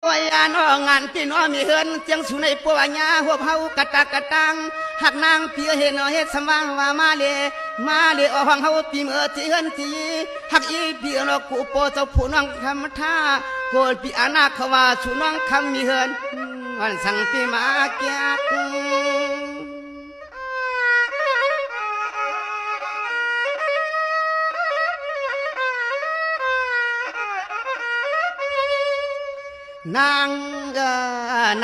วายานองานที่น้อมีเฮือนเจียงสุในปัวญาหัวเฮากะตากะตังหักนางเพียเห็นเฮ็ดสว่างว่ามาเลอห้องเฮาปีเมื่อที่เฮือนที่หักอีปีนกูโปเจ้าผู้น้องคำท่าโกลปีอานาขว่าสุน้องคำมีเฮือนวันสั่งปีมาเกียกน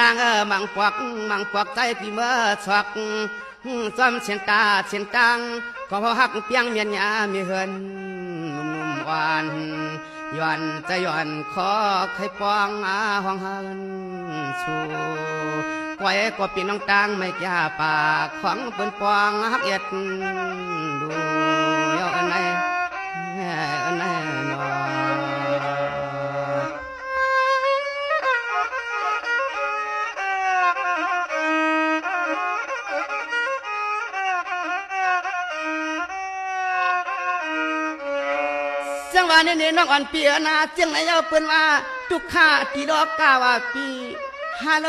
างมังปวกใจพี่เมื่อสวักซ้อมเสียนตาเสียนตังก็พอหักเปียงเมียนยามีเฮือนนุ่มหวานย้อนใจย้อนขอไข่ปองห้องเฮินสู่ก้อยก็ปีน้องตังไม่กล้าปากของเปิ้นปองหักเอ็ดดูยออันไหนนอจังว่าเนี่ยน้องอ่อนเปียนาเจียงไหนเอาเปิ้นว่าทุกข้าที่ดอกกาว่าปีฮัลโหล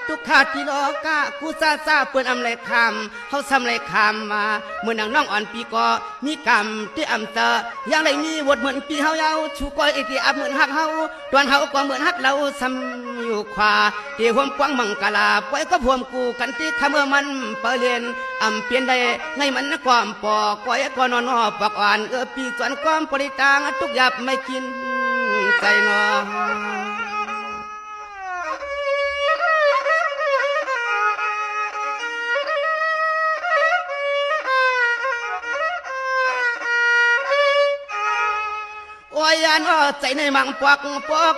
ทุกข้าที่ดอกกากูซาเปิ้นอำไรคำเฮาซำไรคำมาเมื่อนางน้องอ่อนปีก็มีกรรมที่อำเตอยังไรมีวดเหมือนปีเฮาเยาชูก้อยไอที่อับเหมือนฮักเฮาตอนเฮาก็เหมือนฮักเราซ้ำอยู่ขวาที่ห่วมกว้างมังกลาปล่อยก็พวมกูกันที่ขะเมื่อมันเปเรียนอำเปลี่ยนได้ไงมันความปอก้อยก็นอนปากอ่านปีส่วนความปริตางทุกหยับไม่กินใจนอโอ้ยยานใจในมังปอก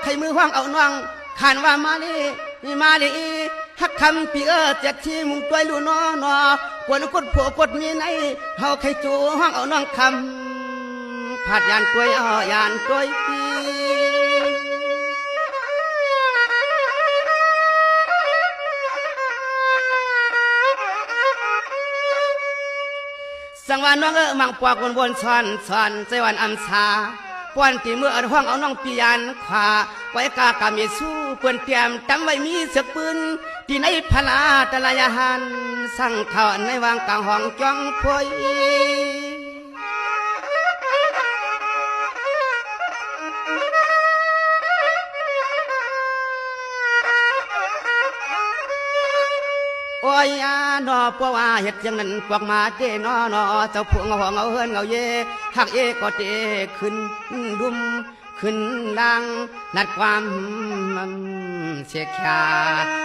ไข่มือห้องเอาน้องขานว่ามาลีฮักคำปีจากที่มุงตัวลูนอกวนกดผัวกดมีในเฮาไข่จูห้องเอาน้องคำผาดยานตัวยานตัวปีสังวานน้องมังปอกวนซ้อนใจวันอัมชาป้อนที่เมื่อห้องเอาน้องปียานขวาไว้กากามีสู้เปื่อนเตรียมตั้งไว้มีเสือปืนที่ในพลาตะลายหันสั่งเท่าในวางกลางห้องจ้องพอยโอ้ยนอปัวว่าเห็ดจังนั้นพวกมาเจนอเจ้าพวงห้องเอาเฮินเอาเย่หักก็เจขึ้นดุมขึ้นลังนัดความเสียขา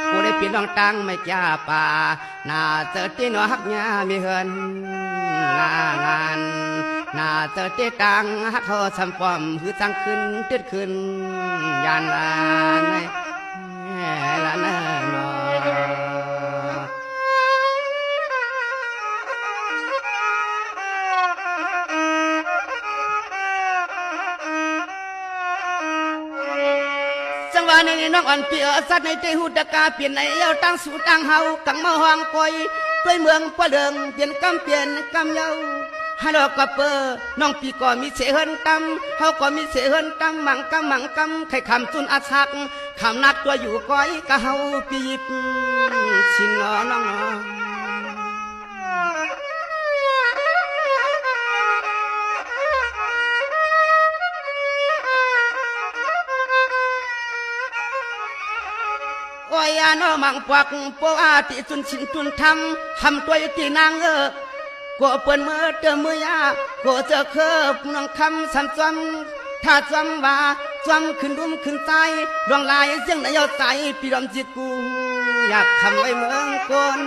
ผู้ได้ปีน้องตังไม่จ้าป่าน่าเจอที่นอหักยามีเฮินงานน่าเจอที่ตังหักเขาทำความคือตั้งขึ้นตืดขึ้นยานลานลานนอในน้องอ่อนเปียสัตว์ในเตหุตกาเปลี่ยนในเย้าตั้งสู่ตั้งเฮากังมาห้องปอยด้วยเมืองปะเลิงเปลี่ยนกำเปลี่ยนกำเย้าฮัลโหลกะเปอน้องปีก็มีเสเฮินกำเฮาก็มีเสเฮินกำมังกำไข่คำจุนอาชักคำนักตัวอยู่ก้อยกะเฮาปีบชินน้องโอ้ยน้อมังปวักปัวที่สุนชินตุนทำตัวที่นางก็เปิ่นเมื่อเจอมือยาก็เจอเคบน้องคำสันจำถ้าจำว่าจำขึ้นดุมขึ้นใจดวงลายเสียงในยอดใจปีดอมจิตกูอยากคำไว้เมืองคน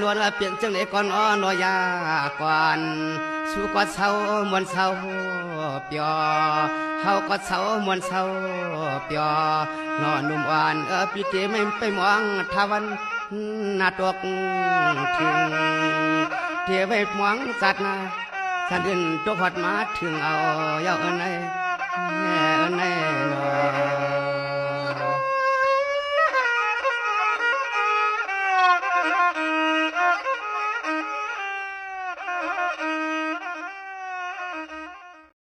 นวลเปลี่ยนจังไหนก่อนนอยาก่อนสู้ก็เศร้ามวนเศร้าเปียเฮาก็เศร้ามวนเศร้าเปียนอนนุ่มอ่อนปีเตไม่ไปมองทวันนาตกถึงเทไปมองสัตว์นะสัตว์อื่นตกหอดมาถึงเอาเย้าไหน